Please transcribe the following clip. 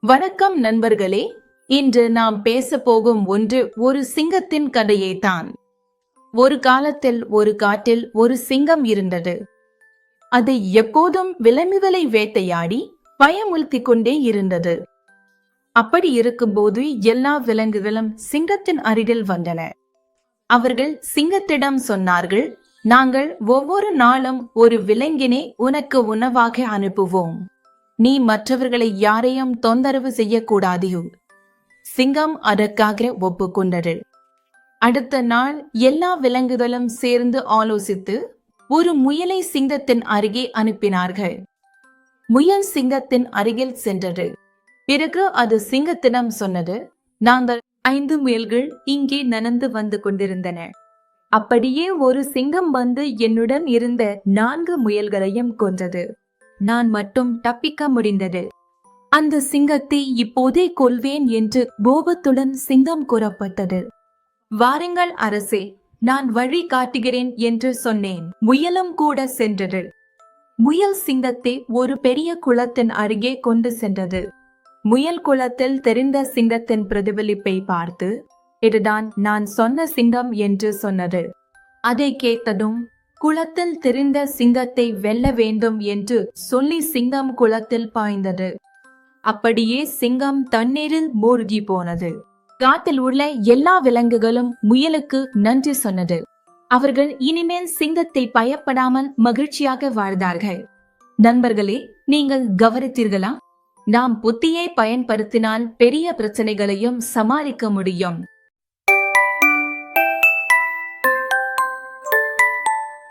வணக்கம் நண்பர்களே. இன்று நாம் பேச போகும் ஒன்று ஒரு சிங்கத்தின் கதையை தான். ஒரு காலத்தில் ஒரு காட்டில் ஒரு சிங்கம் இருந்தது. அது எப்போதும் விலங்குகளை வேட்டையாடி பயமுறுத்திக் கொண்டே இருந்தது. அப்படி இருக்கும்போது எல்லா விலங்குகளும் சிங்கத்தின் அருகில் வந்தன. அவர்கள் சிங்கத்திடம் சொன்னார்கள், நாங்கள் ஒவ்வொரு நாளும் ஒரு விலங்கினை உனக்கு உணவாக அனுப்புவோம். நீ மற்றவர்களை யாரையும் தொந்தரவு செய்யக்கூடாது. சிங்கம் அதற்காக ஒப்புக்கொண்டது. அடுத்த நாள் எல்லா விலங்குகளும் சேர்ந்து ஆலோசித்து ஒரு முயலை சிங்கத்தின் அருகே அனுப்பினார்கள். முயல் சிங்கத்தின் அருகில் சென்றது. பிறகு அது சிங்கத்திடம் சொன்னது, நாங்கள் 5 முயல்கள் இங்கே நனந்து வந்து கொண்டிருந்தன. அப்படியே ஒரு சிங்கம் வந்து என்னுடன் இருந்த 4 முயல்களையும் கொன்றது. நான் மட்டும் தப்பிக்க முடிந்தது. அந்த சிங்கத்தை இப்போதே கொல்வேன் என்று கோபத்துடன் சிங்கம் கூறப்பட்டது. வாருங்கள் அரசே, நான் வழி காட்டுகிறேன் என்று சொன்னேன். முயலும் கூட சென்றது. முயல் சிங்கத்தை ஒரு பெரிய குளத்தின் அருகே கொண்டு சென்றது. முயல் குளத்தில் தெரிந்த சிங்கத்தின் பிரதிபலிப்பை பார்த்து, இதுதான் நான் சொன்ன சிங்கம் என்று சொன்னது. அதை கேட்டதும் குளத்தில் தெரிந்த சிங்கத்தை வெல்ல வேண்டும் என்று சொல்லி சிங்கம் குளத்தில் பாய்ந்தது. அப்படியே சிங்கம் தண்ணீரில் மூழ்கி போனது. காட்டில் உள்ள எல்லா விலங்குகளும் முயலுக்கு நன்றி சொன்னது. அவர்கள் இனிமேல் சிங்கத்தை பயப்படாமல் மகிழ்ச்சியாக வாழ்ந்தார்கள். நண்பர்களே, நீங்கள் கவனித்தீர்களா? நாம் புத்தியை பயன்படுத்தினால் பெரிய பிரச்சனைகளையும் சமாளிக்க முடியும்.